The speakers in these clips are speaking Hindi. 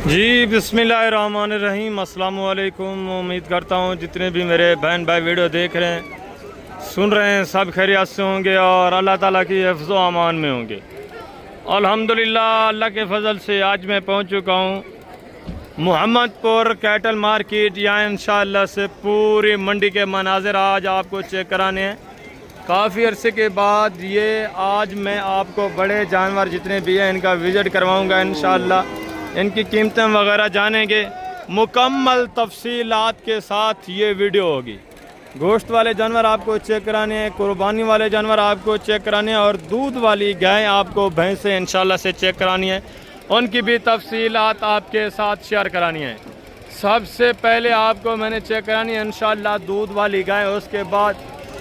जी बिस्मिल्लाहिर्रहमानिर्रहीम, अस्सलाम वालेकुम। उम्मीद करता हूँ जितने भी मेरे बहन भाई वीडियो देख रहे हैं, सुन रहे हैं, सब खैरियत से होंगे और अल्लाह ताला की हिफ्ज़ व अमान में होंगे। अल्हम्दुलिल्लाह, अल्लाह के फजल से आज मैं पहुँच चुका हूँ मोहम्मदपुर कैटल मार्केट। यहाँ इंशाअल्लाह से पूरी मंडी के मनाज़िर आज आपको चेक कराने हैं। काफ़ी अरसे के बाद ये आज मैं आपको बड़े जानवर जितने भी हैं इनका विज़िट करवाऊँगा। इंशाअल्लाह इनकी कीमतें वगैरह जानेंगे, मुकम्मल तफसीलात के साथ ये वीडियो होगी। गोश्त वाले जानवर आपको चेक कराने हैं, कुर्बानी वाले जानवर आपको चेक कराने हैं और दूध वाली गाय आपको भैंसें इंशाल्लाह से चेक करानी है। उनकी भी तफसीलात आपके साथ शेयर करानी है। सबसे पहले आपको मैंने चेक करानी है इंशाल्लाह दूध वाली गाय, उसके बाद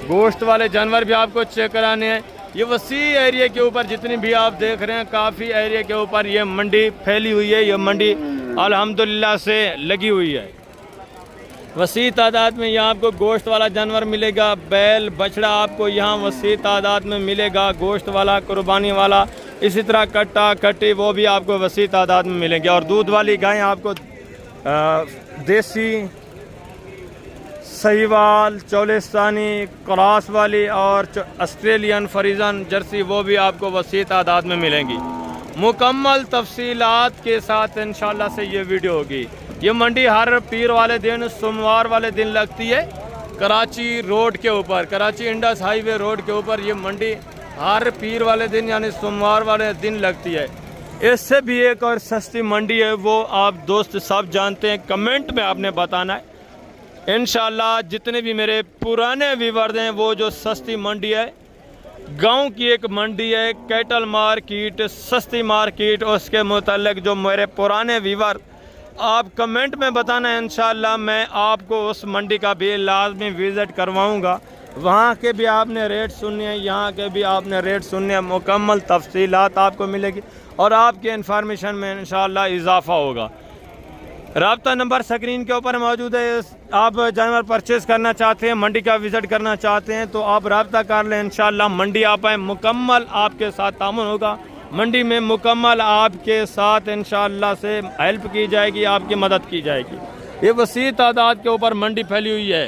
गोश्त वाले जानवर भी आपको चेक कराने हैं। ये वसी एरिया के ऊपर जितनी भी आप देख रहे हैं, काफ़ी एरिया के ऊपर ये मंडी फैली हुई है। ये मंडी अल्हम्दुलिल्लाह से लगी हुई है। वसी तादाद में यहाँ आपको गोश्त वाला जानवर मिलेगा, बैल बछड़ा आपको यहाँ वसी तादाद में मिलेगा, गोश्त वाला, कुर्बानी वाला, इसी तरह कट्टा कट्टी वो भी आपको वसी तादाद में मिलेंगे। और दूध वाली गाय आपको देसी, सहीवाल, चौलिस्तानी, क्रॉस वाली और ऑस्ट्रेलियन फ्रीजन जर्सी वो भी आपको वसी तादाद में मिलेंगी। मुकम्मल तफसीलात के साथ इंशाल्लाह से ये वीडियो होगी। ये मंडी हर पीर वाले दिन, सोमवार वाले दिन लगती है कराची रोड के ऊपर, कराची इंडस हाईवे रोड के ऊपर ये मंडी हर पीर वाले दिन यानी सोमवार वाले दिन लगती है। इससे भी एक और सस्ती मंडी है, वो आप दोस्त सब जानते हैं, कमेंट में आपने बताना है। इंशाल्लाह जितने भी मेरे पुराने व्यूअर्स हैं, वो जो सस्ती मंडी है, गांव की एक मंडी है कैटल मार्केट, सस्ती मार्केट, उसके मुतालिक जो मेरे पुराने व्यूअर आप कमेंट में बताना है। इंशाल्लाह मैं आपको उस मंडी का भी लाजमी विज़िट करवाऊंगा। वहाँ के भी आपने रेट सुनने हैं, यहाँ के भी आपने रेट सुनने हैं, मुकम्मल तफसीलात आपको मिलेगी और आपके इंफॉर्मेशन में इंशाल्लाह इजाफा होगा। राब्ता नंबर स्क्रीन के ऊपर मौजूद है। आप जानवर परचेज़ करना चाहते हैं, मंडी का विज़िट करना चाहते हैं तो आप राब्ता कर लें। इंशाल्लाह मंडी आप आए, मुकम्मल आपके साथ तामुन होगा। मंडी में मुकम्मल आपके साथ इंशाल्लाह से हेल्प की जाएगी, आपकी मदद की जाएगी। ये वसी तादाद के ऊपर मंडी फैली हुई है,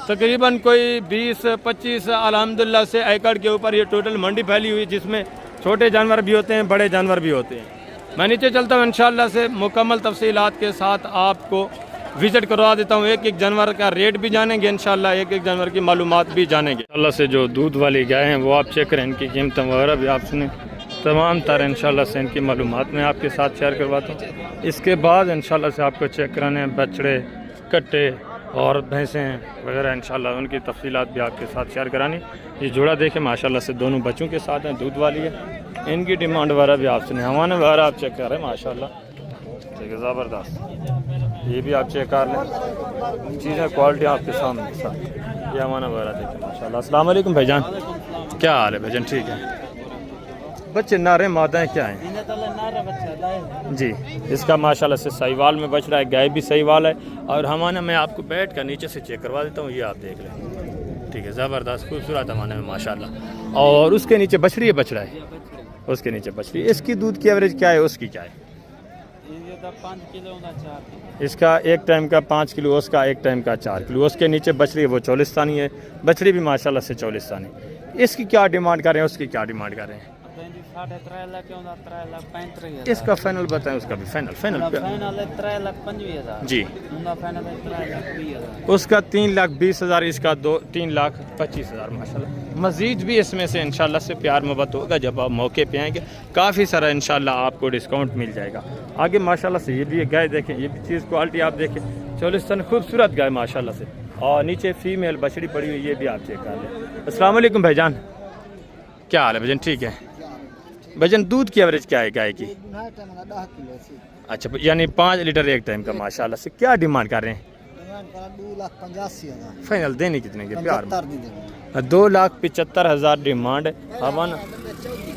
तकरीबन कोई 20-25 अल्हम्दुलिल्लाह से एकड़ के ऊपर ये टोटल मंडी फैली हुई है, जिसमें छोटे जानवर भी होते हैं, बड़े जानवर भी होते हैं। मैं नीचे चलता हूँ, इंशाल्लाह से मुकम्मल तफसीलात के साथ आपको विज़िट करवा देता हूँ। एक एक जानवर का रेट भी जानेंगे, इंशाल्लाह एक एक जानवर की मालूमात भी जानेंगे। इंशाल्लाह से जो दूध वाली गाय हैं वो आप चेक करें, इनकी कीमतें वगैरह भी आप सुने, तमाम तरह इंशाल्लाह से इनकी मालूमात मैं आपके साथ शेयर करवाता हूँ। इसके बाद इंशाल्लाह से आपको चेक कराने हैं बछड़े, कट्टे और भैंसें वगैरह, इंशाल्लाह उनकी तफसीलात भी आपके साथ शेयर करानी। ये जोड़ा देखें माशाल्लाह से दोनों बच्चों के साथ हैं, दूध वाली है। इनकी डिमांड वगैरह भी आप सुने, हवाने वगैरह आप चेक कर रहे हैं माशाल्लाह, ठीक है, ज़बरदस्त। ये भी आप चेक कर लें, चीज़ें क्वालिटी आपके सामने साथ। ये हवाना वगैरह देखें माशाल्लाह। अस्सलाम वालेकुम भाईजान, क्या हाल है भाईजान? ठीक है। बच्चे नारे मादाएँ क्या हैं जी? इसका माशाल्लाह से सहीवाल में बच रहा है, गाय भी सहीवाल है। और हमारे मैं आपको बैठ कर नीचे से चेक करवा देता हूँ, ये आप देख लें, ठीक है, ज़बरदस्त खूबसूरत हमारे में माशाल्लाह। और उसके नीचे बछड़ी है, बछड़ा है, उसके नीचे बछड़ी। इसकी दूध की एवरेज क्या है, उसकी क्या है? 5 किलो, इसका एक टाइम का 5 किलो, उसका एक टाइम का 4 किलो। उसके नीचे बछड़ी है, वो चौलिस्तानी है, बछड़ी भी माशाल्लाह से चौलिस्तानी। इसकी क्या डिमांड कर रहे हैं, उसकी क्या डिमांड कर रहे हैं? 3.5 लाख, 3 लाख 35 इसका फाइनल बताएं, उसका भी फाइनल 3 लाख 25,000 जी। फाइनल 3 लाख 20,000, उसका 3,20,000, इसका 3,25,000 माशाल्लाह। मज़ीद भी इसमें से इंशाल्लाह से प्यार मोहब्बत होगा जब आप मौके पे आएंगे, काफ़ी सारा इंशाल्लाह आपको डिस्काउंट मिल जाएगा। आगे माशाल्लाह से ये भी गाय देखें, ये भी चीज़ क्वालिटी आप देखें, चौलिस्तान खूबसूरत गाय माशाल्लाह से। और नीचे फीमेल बछड़ी पड़ी हुई, ये भी आप चेक कर लें। अस्सलाम वालेकुम भाईजान, क्या हाल है भाईजान? ठीक है भाईजान, दूध की एवरेज क्या है गाय की? 10 किलो। अच्छा, यानी 5 लीटर एक टाइम का माशाल्लाह से। क्या डिमांड कर रहे हैं? 2,85,000 फाइनल देने कितने के प्यार में? 2,75,000 डिमांड है। हवन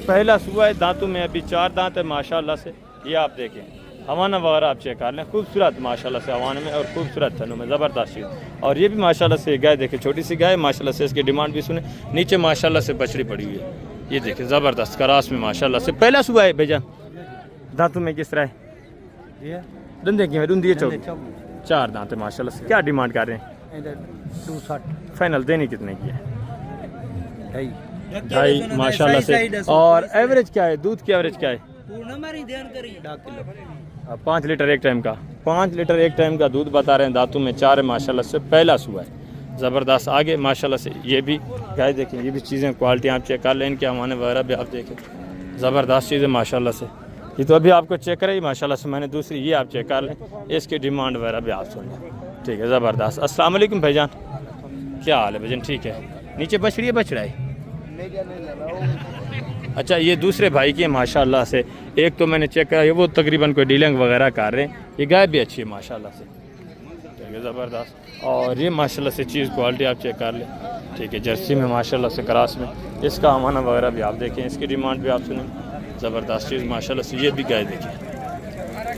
पहला सुबह है, दांतों में अभी 4 दांत है माशाल्लाह से। ये आप देखें, हवाना वगैरह आप चेक कर लें, खूबसूरत माशाल्लाह से हवाने में और खूबसूरत थनों में, ज़बरदस्त चीज़। और ये भी माशाल्लाह से गाय देखें, छोटी सी गाय माशाल्लाह से, इसकी डिमांड भी सुने। नीचे माशाल्लाह से बछड़ी पड़ी हुई है, ये देखें ज़बरदस्त करास में माशाल्लाह से। पहला सुबह है भाईजान, दांतों में किस तरह है? ये दंदे की रुंदी चौक चौक 4 दांत है माशाल्लाह से। क्या डिमांड कर रहे हैं? इधर 260 फाइनल देनी कितने की है? ढाई ढाई माशाल्लाह से। और एवरेज क्या है, दूध की एवरेज क्या है? 2 किलो 5 लीटर एक टाइम का, 5 लीटर एक टाइम का दूध बता रहे हैं। दांतों में 4 है माशाल्लाह से, पहला सुबह है ज़बरदस्त। आगे माशाल्लाह से ये भी गाय देखें, ये भी चीज़ें क्वालिटी आप चेक कर लें, इनके हमारे वगैरह भी आप देखें, ज़बरदस्त चीज़ें माशाल्लाह से। ये तो अभी आपको चेक करे ही माशाल्लाह से, मैंने दूसरी ये आप चेक कर लें, इसकी डिमांड वगैरह भी आप सुन लें। ठीक है ज़बरदस्त। अस्सलाम वालेकुम भाईजान, क्या हाल है भाईजान? ठीक है। नीचे बछड़ी है बछड़ा है? अच्छा ये दूसरे भाई की है माशाल्लाह से। एक तो मैंने चेक करा, ये वो तकरीबन कोई डीलिंग वगैरह कर रहे हैं। ये गाय भी अच्छी है माशाल्लाह से, ठीक है ज़बरदस्त। और ये माशाल्लाह से चीज़ क्वालिटी आप चेक कर लें, ठीक है। जर्सी में माशाल्लाह से, क्रास में, इसका हमाना वगैरह भी आप देखें, इसकी डिमांड भी आप सुनें, ज़बरदस्त चीज़ माशाल्लाह से। ये भी गाय देखें,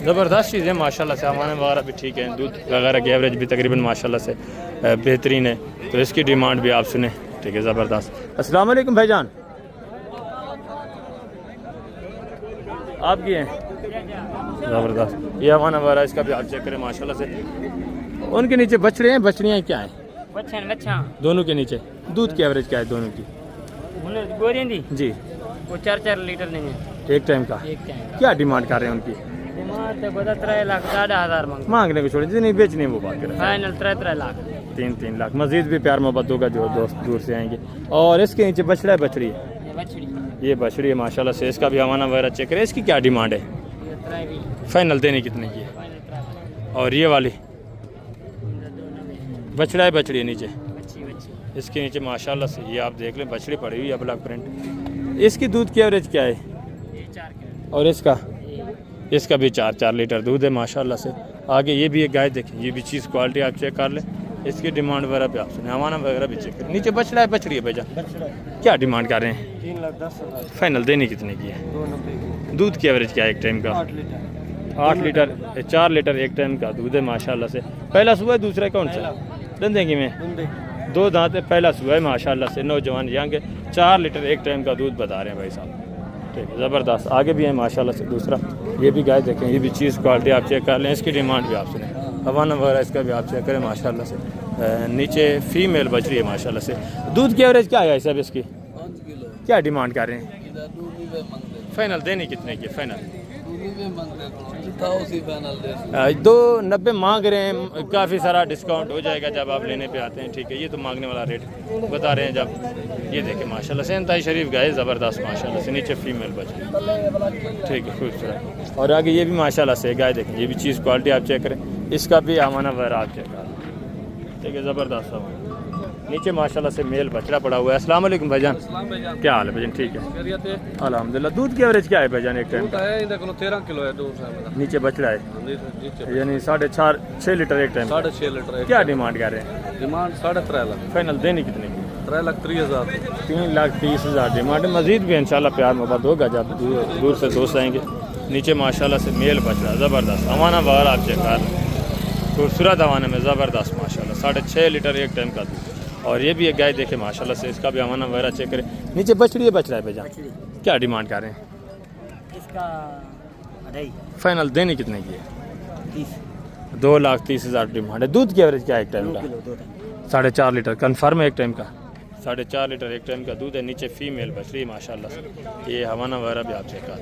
ज़बरदस्त चीज़ है माशाल्लाह से। हमारे वगैरह भी ठीक है, दूध वगैरह की एवरेज भी तकरीबन माशाल्लाह से बेहतरीन है, तो इसकी डिमांड भी आप सुने, ठीक है ज़बरदस्त। अस्सलाम वालेकुम भाईजान, आपकी हैं ज़बरदस्त। ये हमारा वगैरह इसका भी आप चेक करें माशाल्लाह से। उनके नीचे बछड़े हैं, बछड़ियाँ क्या हैं? बच्चा दोनों के नीचे दूध की एवरेज क्या है दोनों की? गोरी दी जी वो 4 लीटर नहीं है एक टाइम का। एक टाइम। क्या डिमांड कर रहे हैं उनकी? डिमांड तो बता 3 लाख 10,500 मांगने को छोड़े, जितनी बेचनी है वो बात करें। फाइनल 3 लाख 3 लाख। मजीद भी प्यार मोहब्बत होगा जो दोस्त दूर से आएंगे। और इसके नीचे बछड़ा है बछड़ी है? ये बछड़ी ये बछड़ी है माशाल्लाह से, इसका भी हमारा वगैरह चेक करें। इसकी क्या डिमांड है? ये 3 भी फाइनल देने कितने की है? फाइनल 3 और ये वाली बछड़ा है बछड़ी है नीचे, बच्ची इसके नीचे माशाल्लाह से ये आप देख लें, बछड़ी पड़ी हुई है ब्लैक प्रिंट। इसकी दूध की एवरेज क्या है? ये 4 किलो और इसका भी 4 लीटर दूध है माशाल्लाह से। आगे ये भी एक गाय देखें, ये भी चीज़ क्वालिटी आप चेक कर लें, इसकी डिमांड वगैरह भी आप सुने, हमारा वगैरह भी चेक करें। नीचे बछड़ा है बछड़ी है भैया, क्या डिमांड कर रहे हैं? 3,10,000 फाइनल देनी कितने की है? 290 दूध की एवरेज क्या है एक टाइम का? 8 लीटर 8 लीटर 4 लीटर एक टाइम का दूध है माशाल्लाह से। पहला सुबह दूसरा कौन सा? दंदेंगी में बुंदे 2 दांत है, पहला सुबह है माशाल्लाह से। नौजवान यंग 4 लीटर एक टाइम का दूध बता रहे हैं भाई साहब, ठीक है ज़बरदस्त। आगे भी है माशाल्लाह से दूसरा, ये भी गाय देखें, ये भी चीज़ क्वालिटी आप चेक कर लें, इसकी डिमांड भी आप सुने, हवाना वगैरह इसका भी आप चेक करें माशाल्लाह से। नीचे फीमेल बच रही है माशाल्लाह से। दूध की एवरेज क्या है साहब इसकी? 5 किलो क्या डिमांड कर रहे हैं? फाइनल देनी कितने की? फाइनल 290 मांग रहे हैं, काफ़ी सारा डिस्काउंट हो जाएगा जब आप लेने पे आते हैं, ठीक है। ये तो मांगने वाला रेट बता रहे हैं जब ये देखें माशाल्लाह से। इंतहाई शरीफ गाय ज़बरदस्त माशाल्लाह से, नीचे फीमेल बच रही, ठीक है खूबसूरत। और आगे ये भी माशाल्लाह से गाय देखें, ये भी चीज़ क्वालिटी आप चेक करें, इसका भी आमाना वगैरह आप चेक करें, ठीक है ज़बरदस्त। नीचे माशाल्लाह से मेल बछड़ा पड़ा हुआ है। अस्सलाम वालेकुम भाईजान, क्या हाल है भाईजान? ठीक है अल्हम्दुलिल्लाह। दूध की एवरेज क्या है भाईजान एक टाइम? 13 किलो है दूध है नीचे बछड़ा है यानी 4.5-6 लीटर एक टाइम। 6.5 लीटर क्या डिमांड कर रहे हैं? डिमांड 3.5 लाख फाइनल देनी कितने की? 3,30,000 3,30,000 डिमांड। मजीद भी इंशाल्लाह प्यार मोहब्बत होगा जब दूर से दोस्त आएंगे। नीचे माशाल्लाह से मेल बछड़ा ज़बरदस्त, हवाना वगैरह आप चेक कर खूबसूरत हवाने में ज़बरदस्त माशाल्लाह। 6.5 लीटर एक टाइम का दूध। और ये भी एक गाय देखे माशाल्लाह से, इसका भी हवाना वगैरह चेक करें। नीचे बछड़ी है बछड़ा है भैया, क्या डिमांड कर रहे हैं? इसका फाइनल देनी कितने की है? 2,30,000 डिमांड है। दूध की एवरेज क्या है एक टाइम का? 4.5 लीटर कन्फर्म है एक टाइम का। 4.5 लीटर एक टाइम का दूध है। नीचे फीमेल बछड़ी माशाल्लाह से, ये हवाना वगैरह भी आप चेक कर,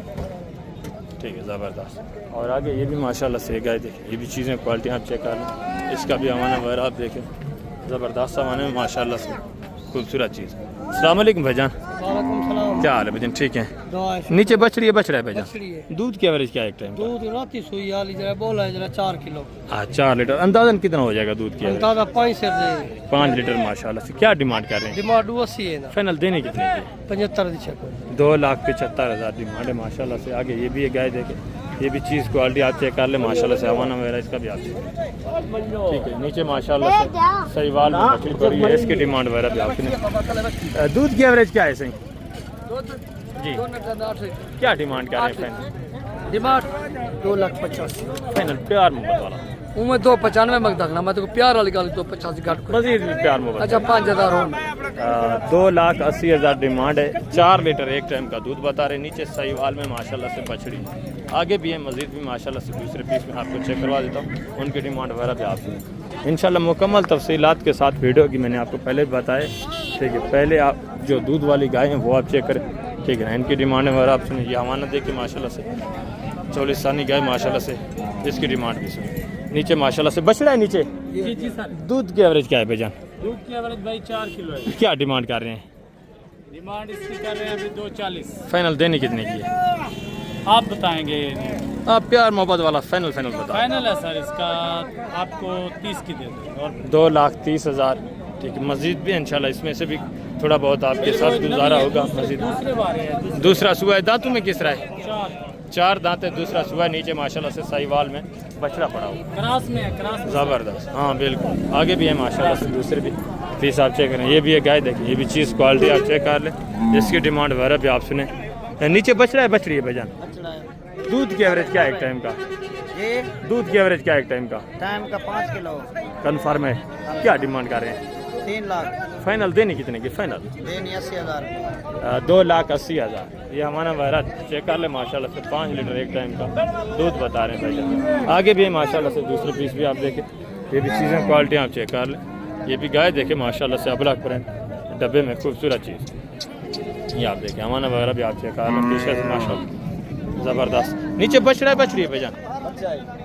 ठीक है ज़बरदस्त। और आगे ये भी माशाल्लाह से गाय देखें, ये भी चीज़ें क्वालिटी आप चेक कर लें, इसका भी हवाना वगैरह आप देखें, ज़बरदस्त हवाने में माशाल्लाह से खूबसूरत चीज़। अस्सलाम वालेकुम भाईजान, क्या हाल है भाईजान? ठीक है। नीचे बछड़ी है बछड़ा है भाईजान? दूध की एवरेज क्या है एक टाइम? दूध राती सुई वाली जरा बोला है जरा 4 किलो। हाँ 4 लीटर। अंदाजन कितना हो जाएगा दूध की? अंदाजा 5 से 5 लीटर माशाल्लाह से। क्या डिमांड कर रहे हैं? डिमांड 80 है ना। फाइनल देने कितने की? 75 दी छको 2,75,000 डिमांड है माशाल्लाह से। आगे ये भी एक गाय देखे, ये भी चीज़ क्वालिटी आप चेक कर ले माशाल्लाह से, हवाना वगैरह इसका भी आप चेक करें, ठीक है। नीचे माशाल्लाह से सहीवाल में बछड़ी पड़ी है, इसकी डिमांड वगैरह भी आपने। दूध की एवरेज क्या है सही जी? क्या डिमांड कर रहे हैं फाइनल? डिमांड 2,85,000 फाइनल प्यार मोहब्बत वाला। मैं 295 मग दखना, मैं तो प्यार वाली गल 285 घट मजीद भी प्यार मोहब्बत। अच्छा 5,000 हो 2,80,000 डिमांड है। 4 लीटर एक टाइम का दूध बता रहे। नीचे साहिवाल में माशाल्लाह से बछड़ी आगे भी है, मज़ीद भी माशाल्लाह से दूसरे पीस में आपको चेक करवा देता हूँ। उनकी डिमांड वगैरह भी आपसे इंशाल्लाह मुकम्मल तफसीलात के साथ वीडियो की मैंने आपको पहले बताए, ठीक है। पहले आप जो दूध वाली गाय हैं वो आप चेक करें, ठीक है ना। इनकी डिमांड वगैरह आप सुनिए। ये हमारा देखिए माशाल्लाह से चौलिस्तानी गाय माशाल्लाह से, इसकी डिमांड भी सुनिए। नीचे माशाल्लाह से बछड़ा है नीचे। जी जी सर। दूध की एवरेज क्या है भाईजान? दूध की एवरेज भाई 4 किलो है। क्या डिमांड कर रहे हैं? डिमांड इसकी कर रहे हैं अभी 240। फाइनल देने कितने की है? आप बताएंगे। आप प्यार मोहब्बत वाला फाइनल बताओ। फाइनल है सर इसका, आपको 30 की दे दें। और 2,30,000, ठीक है। मस्जिद भी इंशाल्लाह इसमें से भी थोड़ा बहुत आपके साथ गुजारा होगा। मस्जिद दूसरे बारे है। दूसरा सुबह है, दांतों में किस तरह है? 4 4 दांत है। दूसरा सुबह नीचे माशाल्लाह से साहिवाल में बछड़ा पड़ा हुआ, क्रास में है, क्रास में। ज़बरदस्त। हाँ बिल्कुल। आगे भी है माशाल्लाह से दूसरे भी पीस आप चेक करें। ये भी है गाय, देखिए ये भी चीज़ क्वालिटी आप चेक कर लें। इसकी डिमांड वगैरह भी आप सुने। नीचे बछड़ा है, बछड़ी है भाईजान। दूध की एवरेज क्या है एक टाइम का? ये दूध की एवरेज क्या है एक टाइम का? टाइम का 5 किलो। कन्फर्म है? क्या डिमांड कर रहे हैं? 3 लाख। फाइनल देनी कितने की? फाइनल देनी 80,000। 2,80,000। ये हमारा वहरा चेक कर ले माशाल्लाह से 5 लीटर एक टाइम का दूध बता रहे हैं भाई। आगे भी है माशाल्लाह से दूसरे पीस भी आप देखें। ये भी चीज़ें क्वालिटी आप चेक कर लें। ये भी गाय देखें माशाल्लाह से अबलग प्रिंट डब्बे में खूबसूरत चीज़ ये आप देखें। हमारा वगैरह भी आप चेक कर लें पीछे से माशाल्लाह ज़बरदस्त। नीचे बछड़ा है, बछड़ी है भाईजान?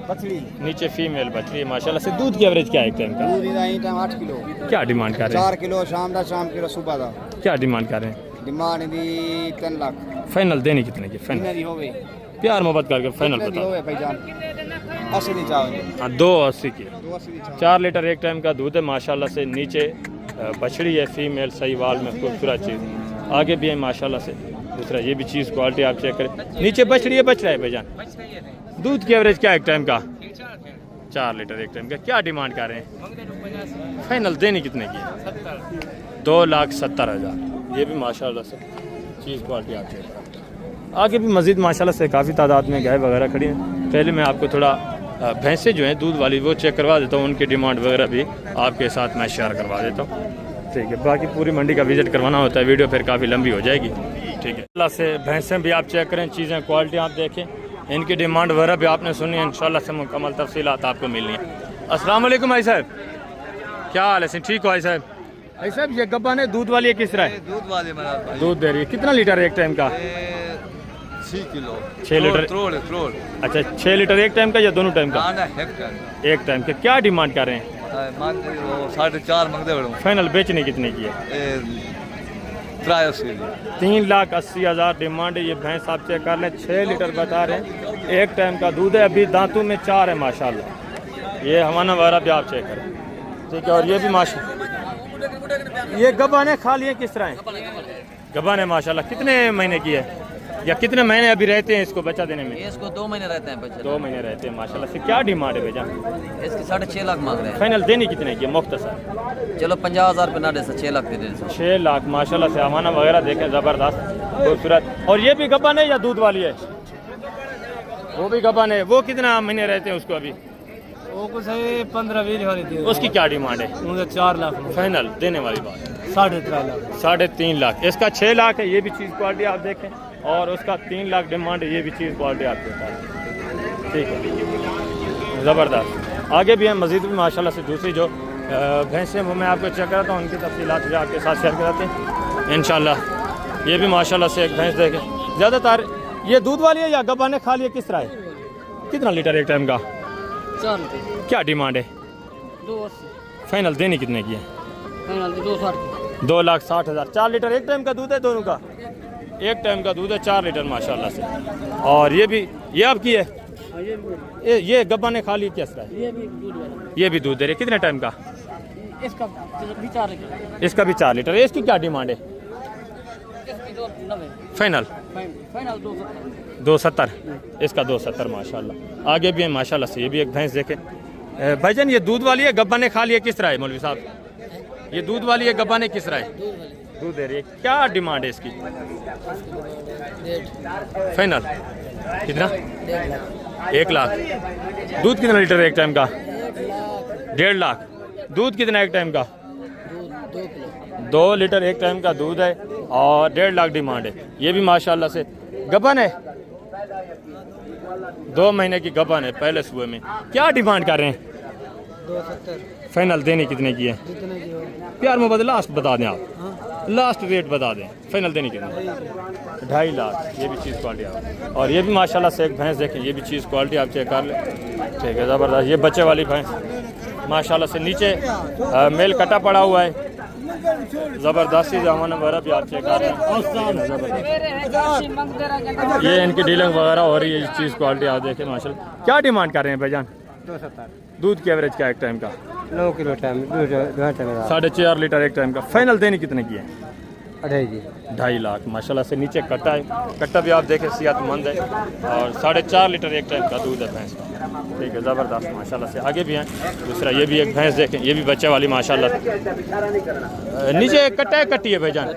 बछड़ी। नीचे फीमेल बछड़ी है माशाल्लाह से। दूध की एवरेज क्या है एक टाइम का? दूध टाइम 8 किलो। क्या डिमांड कर रहे हैं? 4 किलो शाम का, शाम किलो सुबह का। क्या डिमांड कर रहे हैं? डिमांड दी 3 लाख। फाइनल देनी कितने की? फाइनल हो गई। प्यार मोहब्बत करके फाइनल हो बताओ। गए भाईजान। 80 नहीं चाहोगे? हाँ 2,80 की। 280 नहीं चाहोगे? 4 लीटर एक टाइम का दूध है माशाल्लाह से। नीचे बछड़ी है फीमेल साहिवाल में खूबसूरत चीज़। आगे भी है माशाल्लाह से दूसरा। ये भी चीज़ क्वालिटी आप चेक करें। नीचे बछड़ी है, बछड़ा है भाईजान। दूध की एवरेज क्या है एक टाइम का? 4 लीटर एक टाइम का। क्या डिमांड कर रहे हैं? फाइनल देनी कितने की है? 2,70,000। ये भी माशाल्लाह से चीज़ क्वालिटी आप चेक करें। आगे भी मज़ीद माशाल्लाह से काफ़ी तादाद में गाय वगैरह खड़ी हैं। पहले मैं आपको थोड़ा भैंसें जो हैं दूध वाली वो चेक करवा देता हूँ। उनकी डिमांड वगैरह भी आपके साथ मैं शेयर करवा देता हूँ, ठीक है। बाकी पूरी मंडी का विजिट करवाना होता है, वीडियो फिर काफ़ी लंबी हो जाएगी, ठीक है। अल्लाह से भैंसें भी आप चेक करें, चीज़ें क्वालिटी आप देखें। इनकी डिमांड वगैरह भी आपने सुनी है। इंशाल्लाह से मुकम्मल तफसीलात आपको मिलनी है। अस्सलाम वालेकुम भाई साहब, क्या हाल है? ठीक हो भाई साहब? भाई साहब ये गब्बा ने दूध वाली है किस तरह है? दूध वाले मेरा दूध दे रही है। कितना लीटर है एक टाइम का? 6 किलो। 6 लीटर। अच्छा 6 लीटर एक टाइम का या दोनों टाइम का? एक टाइम का। क्या डिमांड कर रहे हैं? 4.5 मंगते बड़ो। फाइनल बेचने कितने की है? 3,80,000 डिमांड है। ये भैंस आप चेक कर लें, 6 लीटर बता रहे हैं। एक टाइम का दूध है। अभी दांतों में 4 है माशाल्लाह। ये हमारा वारा भी आप चेक करें, ठीक है। और ये भी माशा ये गब्बाने खा लिए किस तरह है? गब्बाने माशाल्लाह कितने महीने की है या कितने महीने अभी रहते हैं इसको बच्चा देने में? इसको 2 महीने रहते हैं बच्चे। 2 महीने रहते हैं माशाल्लाह से। क्या डिमांड है भैया? इसके 6.5 लाख मांग रहे हैं। फाइनल देनी कितने की? मुख्तसर चलो 50,000 रुपये ना दे सर, 6 लाख दे दे सर। 6 लाख माशाल्लाह से। हमारा वगैरह देखें ज़बरदस्त खूबसूरत। और ये भी गब्बान है या दूध वाली है? वो भी गब्बान है। वो कितना महीने रहते हैं उसको अभी? वो कुछ 15-20 वाली थी। उसकी क्या डिमांड है? मुझे 4 लाख। फाइनल देने वाली बात 3.5 लाख। 3.5 लाख। इसका 6 लाख है। ये भी चीज़ क्वालिटी आप देखें। और उसका 3 लाख डिमांड है। ये भी चीज़ क्वालिटी आप देखें, ठीक है। ज़बरदस्त। आगे भी है मज़ीद भी माशाल्लाह से दूसरी जो भैंसें वो मैं आपको चेक कराता हूँ। उनकी तफसीलात भी आपके साथ शेयर कराते हैं इंशाल्लाह। ये भी माशाल्लाह से एक भैंस देखें। ज़्यादातर ये दूध वाली है या गब्बाने खा लिए किस तरह है? कितना लीटर एक टाइम का? 4 लीटर। क्या डिमांड है? 280। फाइनल देनी कितने की है? फाइनल 260। 2,60,000। 4 लीटर एक टाइम का दूध है दोनों का? एक टाइम का दूध है 4 लीटर माशाल्लाह से। और ये भी ये आपकी है? ये गब्बाने खा ली किस तरह है? ये भी दूध दे रही है। कितने टाइम का? इसका भी 4 लीटर। इसका भी 4 लीटर है। इसकी क्या डिमांड है? फाइनल 270। इसका 270 माशाल्लाह। आगे भी है माशाल्लाह से। ये भी एक भैंस देखें भाईजान। ये दूध वाली है, गब्बाने खा लिया किस तरह है मौलवी साहब? ये दूध वाली है, गब्बाने किस तरह है? दूध दे रही है। क्या डिमांड है इसकी? फाइनल कितना? 1 लाख। दूध कितना लीटर है एक टाइम का? 1.5 लाख। दूध कितना एक टाइम का? 2 लीटर एक टाइम का दूध है और 1.5 लाख डिमांड है। ये भी माशाल्लाह से गबन है, 2 महीने की गबन है पहले सुबह में। क्या डिमांड कर रहे हैं? 270 फाइनल देने कितने की है? जितने की हो। प्यार मोहब्बत लास्ट बता दें आप, हाँ लास्ट रेट बता दें, फाइनल देने कितने? 2.5 लाख। ये भी चीज़ क्वालिटी आप, और ये भी माशाल्लाह से एक भैंस देखें, ये भी चीज़ क्वालिटी आप चेक कर लें। ठीक है, ज़बरदस्त। ये बच्चे वाली भैंस माशाल्लाह से नीचे मेल कटा पड़ा हुआ है, ज़बरदस्ती जामान वगैरह भी आप चेक कर रहे हैं। ये इनकी डीलिंग वगैरह हो रही है, ये चीज़ क्वालिटी आप देखें माशाल्लाह। क्या डिमांड कर रहे हैं भाईजान? 270 दूध की एवरेज क्या एक टाइम का? 9 किलो टाइम 4.5 लीटर एक टाइम का। फाइनल देने कितने की है? 2.5 लाख। माशाल्लाह से नीचे कट्टा है, कट्टा भी आप देखें सेहतमंद है और 4.5 लीटर एक टाइम का दूध है भैंस का। ठीक है, ज़बरदस्त माशाल्लाह से। आगे भी हैं दूसरा, ये भी एक भैंस देखें, ये भी बच्चे वाली माशाल्लाह से। नीचे कट्टा है, कट्टी है भाईजान,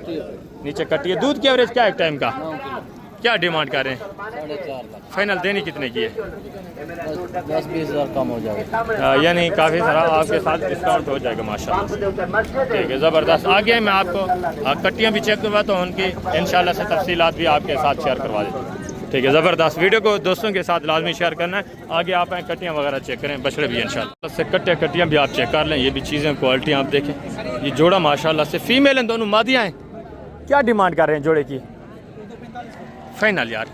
नीचे कट्टी है। दूध की एवरेज क्या एक टाइम का? क्या डिमांड कर रहे हैं? 4.5 लाख। फाइनल देनी कितने की है? 10-20 हज़ार कम हो जाएगा। यानी काफ़ी सारा आपके साथ डिस्काउंट हो जाएगा माशाल्लाह से। ठीक है, ज़बरदस्त। आगे मैं आपको कट्टियाँ भी चेक करवाता हूँ, उनकी इंशाल्लाह से तफसीलात भी आपके साथ शेयर करवा देता हूँ। ठीक है, ज़बरदस्त। वीडियो को दोस्तों के साथ लाजमी शेयर करना है। आगे आप कट्टियाँ वगैरह चेक करें, बछड़े भी इंशाल्लाह से कट्टियाँ भी आप चेक कर लें। ये भी चीज़ें क्वालिटी आप देखें। ये जोड़ा माशाल्लाह से फीमेल हैं, दोनों मादियाँ हैं। क्या डिमांड कर रहे हैं जोड़े की? फाइनल यार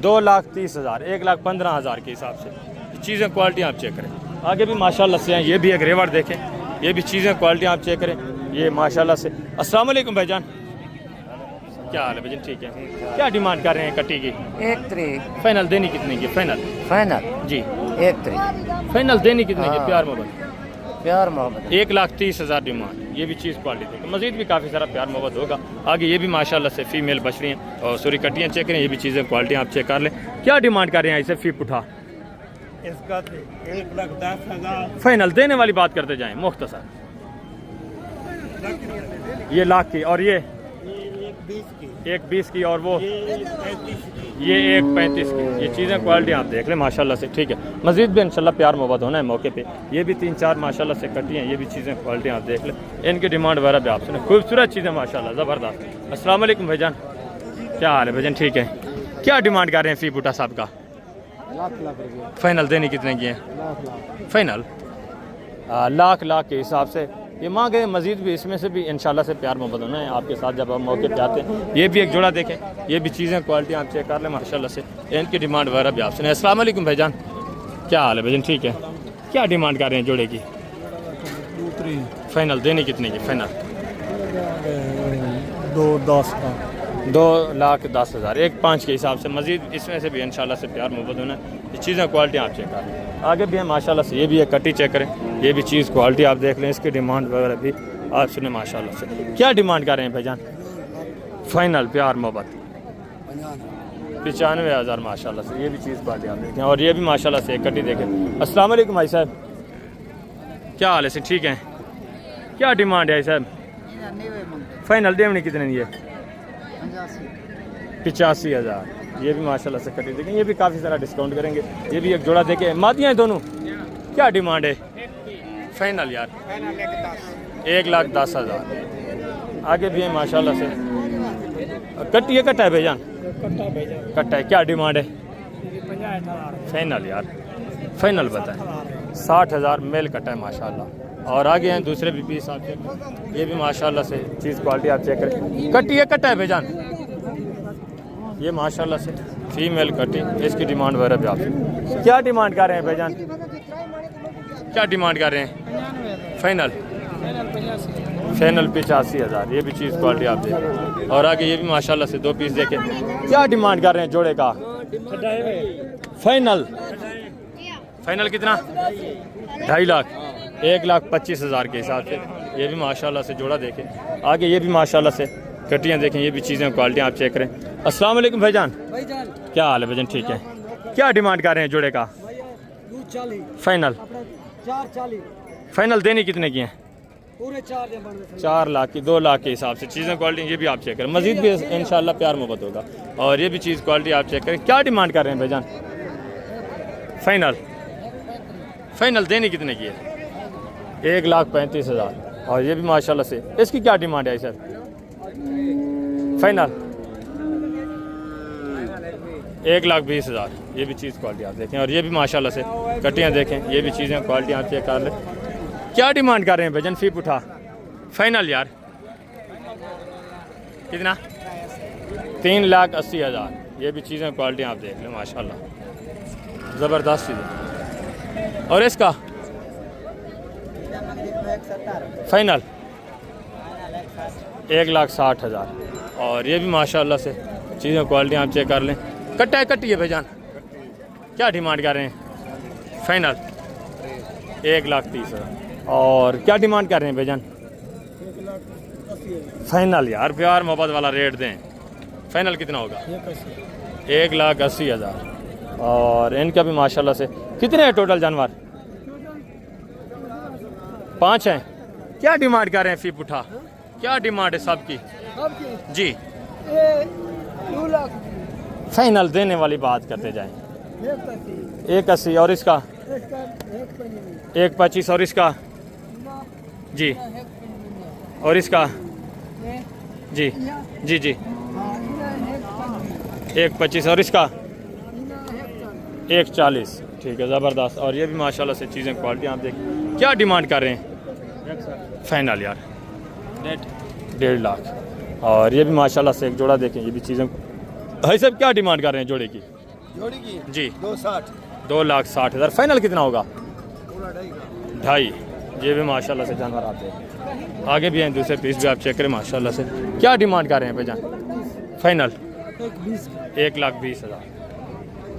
2,30,000, 1,15,000 के हिसाब से। चीज़ें क्वालिटी आप चेक करें। आगे भी माशाल्लाह से हैं, ये भी एक रेवर देखें, ये भी चीज़ें क्वालिटी आप चेक करें। ये माशाल्लाह से। अस्सलाम वालेकुम भाईजान, क्या हाल है भाईजान? ठीक है। क्या डिमांड कर रहे हैं कट्टी की? 1 फाइनल देनी कितने की? फाइनल फाइनल जी, 1 फाइनल देनी कितने की? प्यार मोहब्बत प्यार मोहब्बत 1,30,000 डिमांड। ये भी चीज़ क्वालिटी देखिए, मज़ीद भी काफ़ी सारा प्यार मोहब्बत होगा। आगे ये भी माशाल्लाह से फीमेल बछड़ियाँ और सॉरी कट्टियाँ चेक करें। ये भी चीज़ें क्वालिटी आप चेक कर लें। क्या डिमांड कर रहे हैं इसे? फी पुठा इसका 1,10,000। फाइनल देने वाली बात करते जाएं मुख्तसर। ये लाख की, और ये 1,20 की, और वो ये 1,35 की। ये चीज़ें क्वालिटी आप देख लें माशाल्लाह से। ठीक है, मज़ीद भी इंशाल्लाह प्यार मोहब्बत होना है मौके पे। ये भी 3-4 माशाल्लाह से कटी हैं। ये भी चीज़ें क्वालिटी आप देख लें, इनकी डिमांड वगैरह भी आप सुने। खूबसूरत चीज़ें माशाल्लाह, ज़बरदस्त। अस्सलाम वालेकुम भाईजान, क्या हाल है भाईजान? ठीक है। क्या डिमांड कर रहे हैं फी बूटा साहब का? लाख फाइनल देनी कितने की है? फाइनल लाख के हिसाब से ये मांगे। मज़ीद भी इसमें से भी इंशाल्लाह से प्यार मोहब्बत होना है आपके साथ जब हम मौके पे आते हैं। ये भी एक जोड़ा देखें, ये भी चीज़ें क्वालिटी आप चेक कर लें माशाल्लाह से। इनकी डिमांड वगैरह भी आप सुने। अस्सलाम वालेकुम भाईजान, क्या हाल है भाईजान? ठीक है। क्या डिमांड कर रहे हैं जोड़े की? फाइनल देनी कितने की? फाइनल 2,10 का 2,10,000, 1,5 के हिसाब से। मज़ीद इसमें से भी इंशाल्लाह से प्यार मोहब्बत होना है। ये चीज़ें क्वालिटी आप चेक कर लें। आगे भी है माशाल्लाह से, ये भी एक कट्टी चेक करें। ये भी चीज़ क्वालिटी आप देख लें, इसकी डिमांड वगैरह भी आप सुने माशाल्लाह से। क्या डिमांड कर रहे हैं भाईजान? फाइनल प्यार मोहब्बत 95,000 माशाल्लाह से। ये भी चीज़ क्वालिटी आप देखें, और ये भी माशाल्लाह से एक कट्टी देखें। अस्सलाम वालेकुम भाई साहब, क्या हाल है से? ठीक है। क्या डिमांड है साहब? फाइनल देवनी कितने की है? 85,000। ये भी माशाल्लाह से कटी देखें। ये भी काफ़ी सारा डिस्काउंट करेंगे। ये भी एक जोड़ा देखें, मादियाँ हैं दोनों। क्या डिमांड है? फाइनल यार 1,10,000। आगे भी है माशाल्लाह से। कट्टी है, कट्टा है भाईजान? कट्टा है। क्या डिमांड है? फाइनल यार, फाइनल बताएं। 60,000 मेल कट्टा है माशाल्लाह। और आगे हैं दूसरे भी पीस आप चेक करें। ये भी माशाल्लाह से चीज़ क्वालिटी आप चेक करें। कट्टी है, कट्टा है भाईजान? ये माशाल्लाह से फीमेल कटी। इसकी डिमांड वगैरह भी आप क्या डिमांड कर रहे हैं भाईजान? क्या डिमांड कर रहे हैं? फाइनल 85,000। ये भी चीज़ क्वालिटी आप देखें। और आगे ये भी माशाल्लाह से 2 पीस देखें। क्या डिमांड कर रहे हैं जोड़े का? फाइनल फाइनल कितना? 2.5 लाख, 1,25,000 के हिसाब से। ये भी माशाल्लाह से जोड़ा देखें। आगे ये भी माशाल्लाह से कटियाँ देखें। ये भी चीज़ें क्वालिटी आप चेक करें। अस्सलाम वालेकुम भाईजान, क्या हाल है भाईजान? ठीक है। क्या डिमांड कर रहे हैं जोड़े का? फाइनल 440 फाइनल देनी कितने की हैं? पूरे 4 लाख की, 2 लाख के हिसाब से। चीज़ें क्वालिटी ये भी आप चेक करें। मज़ीद भी इंशाल्लाह प्यार मोहब्बत होगा। और ये भी चीज़ क्वालिटी आप चेक करें। क्या डिमांड कर रहे हैं भाईजान? फाइनल फाइनल देनी कितने की है? 1,35,000। और ये भी माशाल्लाह से, इसकी क्या डिमांड है सर? फाइनल 1,20,000। ये भी चीज़ क्वालिटी आप देखें, और ये भी माशाल्लाह से कटियाँ देखें, ये भी चीज़ें क्वालिटी आप चेक कर लें। क्या डिमांड कर रहे हैं भाईजान फीप उठा? फाइनल यार कितना? 3,80,000। ये भी चीज़ें क्वालिटी आप देख लें माशाल्लाह, ज़बरदस्त चीज़ें। और इसका फाइनल 1,60,000। और ये भी माशाल्लाह से चीज़ें क्वालिटी आप चेक कर लें। कट्टा है, कट्टी है भाईजान, क्या डिमांड कर रहे हैं? फाइनल 1,30,000। और क्या डिमांड कर रहे हैं भाईजान? फाइनल यार प्यार मोहब्बत वाला रेट दें। फाइनल कितना होगा? 1,80,000। और इनका भी माशाल्लाह से कितने हैं टोटल जानवर? 5 हैं। क्या डिमांड कर रहे हैं फीप उठा? क्या डिमांड है सबकी? जी 2 लाख फाइनल देने वाली बात करते जाएं। 1,80। और इसका 1,25। और इसका जी, और इसका जी जी जी 1,25। और इसका 1,40। ठीक है, ज़बरदस्त। और ये भी माशाल्लाह से चीज़ें क्वालिटी आप देखें। क्या डिमांड कर रहे हैं? फाइनल यार 1.5 लाख। और ये भी माशाल्लाह से एक जोड़ा देखें, ये भी चीज़ें भाई साहब क्या डिमांड कर रहे हैं जोड़े की? जोड़ी की जी 2,60। 2,60,000। फाइनल कितना होगा? 2.5। ये भी माशाल्लाह से जानवर आते हैं। आगे भी हैं दूसरे पीस भी आप चेक करें माशाल्लाह से। क्या डिमांड कर रहे हैं भाईजान? फाइनल 1,20,000।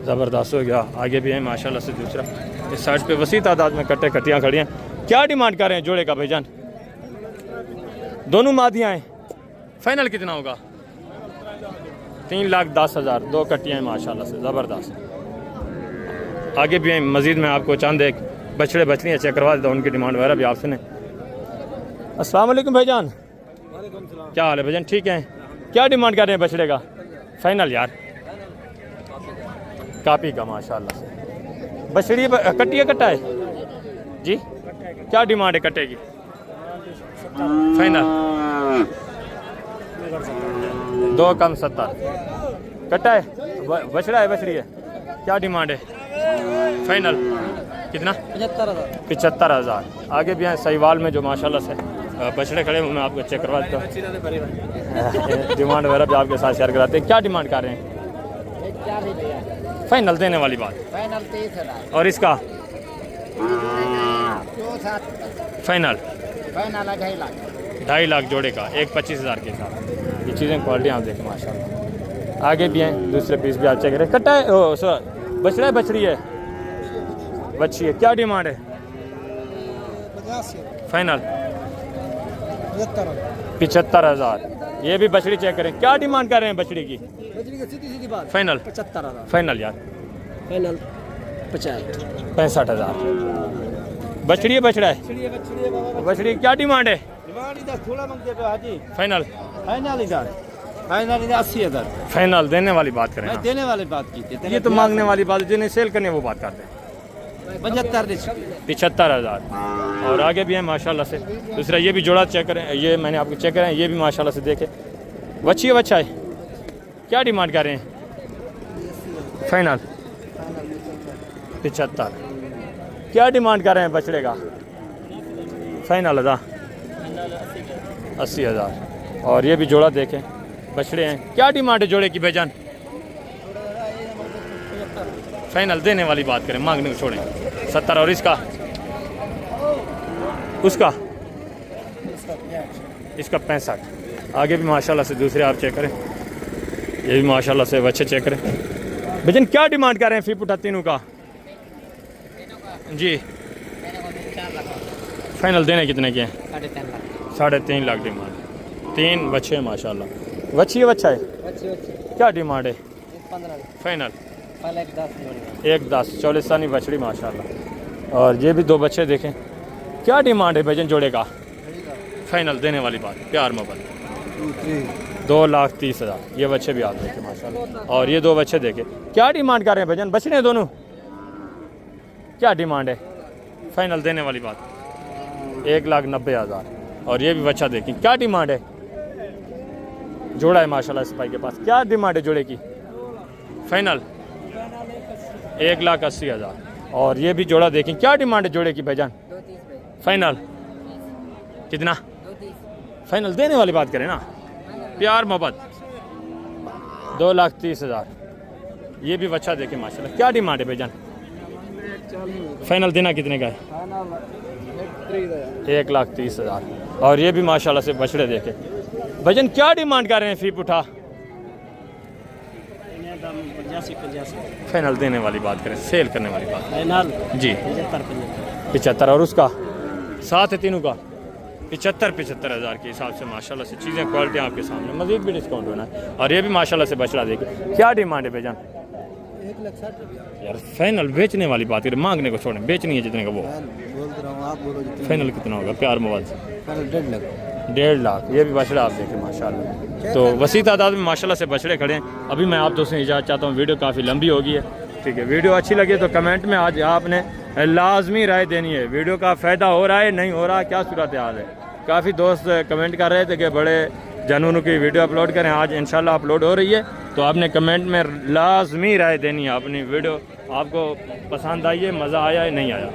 ज़बरदस्त हो गया। आगे भी हैं माशाल्लाह से दूसरा। इस साइड पे वसी तादाद में कट्टे कटियाँ खड़ी हैं। क्या डिमांड कर रहे हैं जोड़े का भाईजान? दोनों मादियाँ हैं। फाइनल कितना होगा? 3,10,000। 2 कट्टियाँ हैं माशाल्लाह से, ज़बरदस्त। आगे भी हैं मज़ीद में आपको चंद एक बछड़े बछड़ियाँ चेक करवा देता हूँ, उनकी डिमांड वगैरह भी आप सुने। अस्सलाम वालेकुम भाईजान, क्या हाल है भाईजान? ठीक है। क्या डिमांड कर रहे हैं बछड़े का? फाइनल यार कापी का माशाल्लाह से। बछड़ी कट्टी है, कट्टा है जी? क्या डिमांड है कट्टे की? फाइनल 2 कम 70। कट्टा है, बछड़ा है, बछड़ी है। क्या डिमांड है? फाइनल कितना? 75,000। आगे भी हैं सहीवाल में जो माशाल्लाह से बछड़े खड़े हैं, मैं आपको चेक करवा देता हूँ। डिमांड वगैरह भी आपके साथ शेयर कराते हैं। क्या डिमांड कर रहे हैं? फाइनल देने वाली बात? फाइनल 23,000। और इसका फाइनल 2.5 लाख जोड़े का 1,25,000 के साथ। ये चीज़ें क्वालिटी आप देखें माशाल्लाह। आगे भी हैं दूसरे पीस भी आप चेक करें। कट्टा है, ओ सर बछड़ा है, बछड़ी है, बच्ची है। क्या डिमांड है? फाइनल 75,000। ये भी बछड़ी चेक करें। क्या डिमांड कर रहे हैं बछड़ी की? सीधी बात। फाइनल 75,000। फाइनल यार फाइनल 65,000। बछड़ी है, बछड़ा है, बछड़ी। क्या डिमांड है? थोड़ा मंगते पे हाजी। फाइनल फाइनल इधर 80,000। फाइनल देने वाली बात करें। हाँ। देने वाली बात की थी। ये तो मांगने वाली बात, जिन्हें सेल करने वो बात करते हैं। 75,000। और आगे भी है माशाल्लाह से दूसरा। ये भी जोड़ा चेक करें, ये मैंने आपको चेक करें, ये भी माशाल्लाह से देखे। बच्ची है, बच्चा है। क्या डिमांड कर रहे हैं? फाइनल 75। क्या डिमांड कर रहे हैं बछड़े का? फाइनल 80,000। और ये भी जोड़ा देखें, बछड़े हैं। क्या डिमांड है जोड़े की भाईजान? फाइनल देने वाली बात करें, मांगने को छोड़ें 70। और इसका उसका इसका 65। आगे भी माशाल्लाह से दूसरे आप चेक करें, ये भी माशाल्लाह से बच्चे चेक करें। भाईजान क्या डिमांड कर रहे हैं फी पुटा तीनों का? जी फाइनल देने कितने के हैं? 3.5 लाख डिमांड। 3 बच्चे हैं माशाल्लाह। बच्ची है, बच्चा है? क्या डिमांड है? फाइनल 1,10। 40 सानी बछड़ी माशाल्लाह। और ये भी 2 बच्चे देखें। क्या डिमांड है भाईजान जोड़े का? फाइनल देने वाली बात, प्यार मोहब्बत 2,30,000। ये बच्चे भी आप देखें माशाल्लाह। और ये 2 बच्चे देखें। क्या डिमांड कर रहे हैं भाईजान? बछड़े हैं दोनों। क्या डिमांड है? फाइनल देने वाली बात 1,90,000। और ये भी बच्चा देखें, क्या डिमांड है? जोड़ा है माशाल्लाह इस भाई के पास, क्या डिमांड है जोड़े की? फाइनल 1,80,000। और ये भी जोड़ा देखें, क्या डिमांड है जोड़े की भाईजान? फाइनल कितना? फाइनल देने वाली बात करें ना, प्यार मोहब्बत 2,30,000। ये भी बच्चा देखें माशाल्लाह, क्या डिमांड है भाईजान? फाइनल देना कितने का है? 1,30,000। और ये भी माशाल्लाह से बछड़े देखे भाईजान, क्या डिमांड कर रहे हैं? फीप उठा 85 फाइनल देने वाली बात करें, सेल करने वाली बात फाइनल जी 75 75। और उसका साथ है तीनों का 75,000 के हिसाब से माशाल्लाह से चीज़ें क्वालिटी आपके सामने, मजीद भी डिस्काउंट होना है। और ये भी माशाल्लाह से बछड़ा देखे, क्या डिमांड है भाईजान? 1,60,000 यार फाइनल बेचने वाली बात करें, मांगने को छोड़ें, बेचनी है जितने का वो। बोल रहा हूँ, आप बोलो फाइनल कितना होगा प्यार मोबाइल से? 1.5 लाख 1.5 लाख। ये भी बछड़ा आप देखें माशाल्लाह, तो वसी तादाद में माशाल्लाह से बछड़े खड़े हैं। अभी मैं आप दोस्तों से इजाज़त चाहता हूँ, वीडियो काफ़ी लंबी हो गई है, ठीक है। वीडियो अच्छी लगी तो कमेंट में आज आपने लाजमी राय देनी है, वीडियो का फ़ायदा हो रहा है नहीं हो रहा, क्या सूरत हाल है। काफ़ी दोस्त कमेंट कर रहे थे कि बड़े जानवरों की वीडियो अपलोड करें, आज इंशाल्लाह अपलोड हो रही है, तो आपने कमेंट में लाजमी राय देनी है अपनी। वीडियो आपको पसंद आई है, मज़ा आया है नहीं आया।